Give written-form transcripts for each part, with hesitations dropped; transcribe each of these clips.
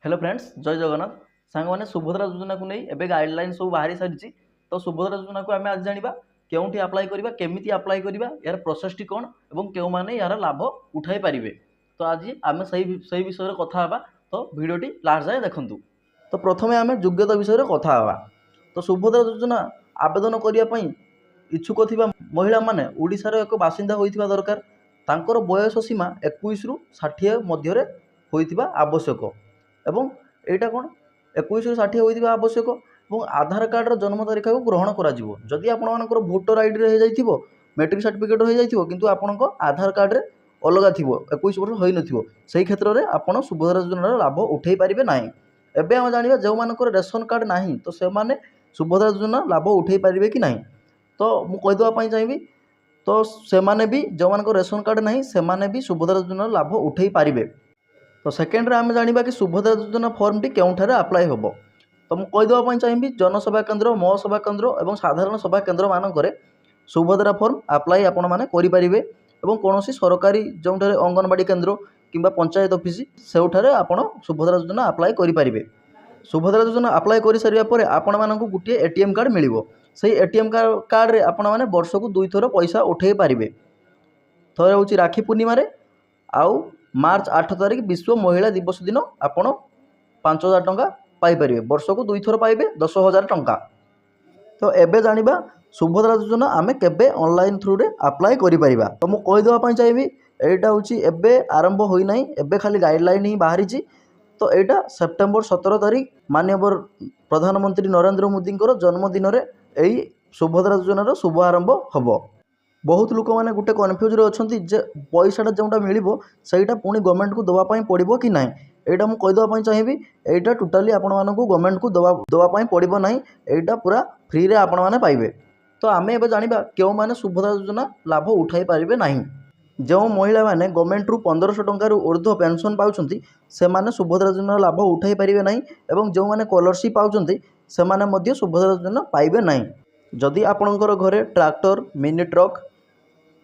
Hello friends जय जगन्नाथ सांग मैंने सुभद्रा योजना को नहीं एवं गाइडलाइन सब बाहरी सारी तो सुभद्रा योजना को आम आज जाना केउठी अप्लाई करवा केमिति अप्लाई करवा यार प्रोसेस टी कौन और क्यों मैंने यार लाभ उठाई पारे। तो आज आम सही विषय में कथा हाँ। तो भिडटी लास्ट जाए देखूँ। तो प्रथम आम योग्यता विषय में कथा हाँ। तो सुभद्रा योजना आवेदन करने इच्छुक थिबा महिला माने ओडिशार एक बासिंदा होइथिबा दरकार। तांकर बयस सीमा 21 रु 60 मध्य होइथिबा आवश्यक एवं एटा कौन 21 रु 60 होइथिबा आवश्यक और आधार कार्ड जन्म तारीख को ग्रहण करा जिवो। जदि आपनकर वोटर आईडी रे जाइथिबो मैट्रिक सर्टिफिकेट हो जाइथिबो किंतु आपनकर आधार कार्ड रे अलगा थिबो 21 वर्ष होई नथिबो सेही क्षेत्र रे आपण सुभद्रा योजनार लाभ उठेई पारिबे नाही। एबे हम जानिबा जो मानकर रेशन कार्ड नाही तो से माने सुभद्रा योजना लाभ उठेई पारिबे कि नाही। तो मु कहि दवा पई चाहिबी तो से माने भी जो मानकर रेशन कार्ड नाही से माने भी सुभद्रा योजनार लाभ उठेई पारिबे। तो सेकेंड रे आम जानिबा कि सुभद्रा योजना फॉर्म टी केउठारे अप्लाई होबो। तो मु कहि दवा पई चाहिबी जनसभा केन्द्र मो सभा केन्द्र एवं साधारण सभा केन्द्र मानकरे सुभद्रा फॉर्म अप्लाई आपण माने करि परिबे एवं कोनोसी सरकारी जोंठारे अंगनवाड़ी केन्द्र किंबा पंचायत ऑफिस सेउठारे आपण सुभद्रा योजना अप्लाई करि परिबे। सुभद्रा योजना अप्लाई कर सारिया परे आपण मानकु गुटिए एटीएम कार्ड मिलिबो। सेही एटीएम कार्ड रे आपण माने वर्ष को 2 थर पैसा उठेई पारिबे। थरे होची राखी पूर्णिमा रे आउ मार्च 8 तारिख विश्व महिला दिवस दिन आपण 5000 टंका पाइपर वर्ष को 2 थर पाइबे 10,000 टंका। तो एबे जानिबा सुभद्रा योजना आमे केबे ऑनलाइन थ्रू रे अप्लाई करि परिबा। तो मु कहि दवा पई चाहिबी एटा होची एबे आरंभ होई नाही एबे खाली गाइडलाइन ही बाहरी ची। तो एटा सेप्टेम्बर 17 तारिख माननीय प्रधानमंत्री नरेंद्र मोदी जन्मदिन रे एई सुभद्रा योजनार शुभ आरंभ हबो। बहुत लोक मैंने गोटे कन्फ्यूज अच्छा जे पैसाटा जोटा मिल सहीटा पुणी गवर्नमेंट को दवापाई पड़ो कि ना। यहाँ मुझे कहीदेवाई चाहिए यहाँ टोटाली आपण मानक गवर्नमेंट को दवापाई पड़ो ना यहाँ पूरा फ्री रे आपण मैंने पाइबे। तो आम ए जाना क्यों मैंने सुभद्रा योजना लाभ उठाई पारे ना। जो महिला मैंने गवर्नमेंट रु 1500 टंकार ऊर्ध्व पेंशन पाँच से माने सुभद्रा योजना लाभ उठाई पारे ना और जो मैंने स्कॉलरशिप पाँच से माने सुभद्रा योजना पाइबे ना। जदि आपणकर घरे ट्रैक्टर मिनी ट्रक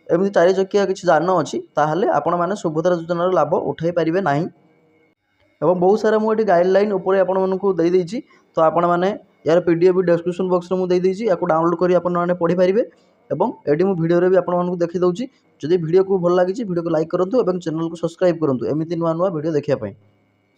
एमती 4 चकिया किसी जान अच्छी ताहले आपण मैंने सुभद्रा योजनार लाभ उठाई पारे ना। एवं बहुत सारा मुझे गाइडलाइन उपर आपको तो आपण मैंने यार पीडीएफ भी डिस्क्रिप्शन बॉक्स में मुझे या डाउनलोड कर आपने पढ़ी पारे। एवं एटी मु वीडियो भी आपको देखी दूसरी जदि वीडियो को भल लगी वीडियो को लाइक करूँ और चैनल को सब्सक्राइब करूँ एमती नुआ नुआ वीडियो देखा।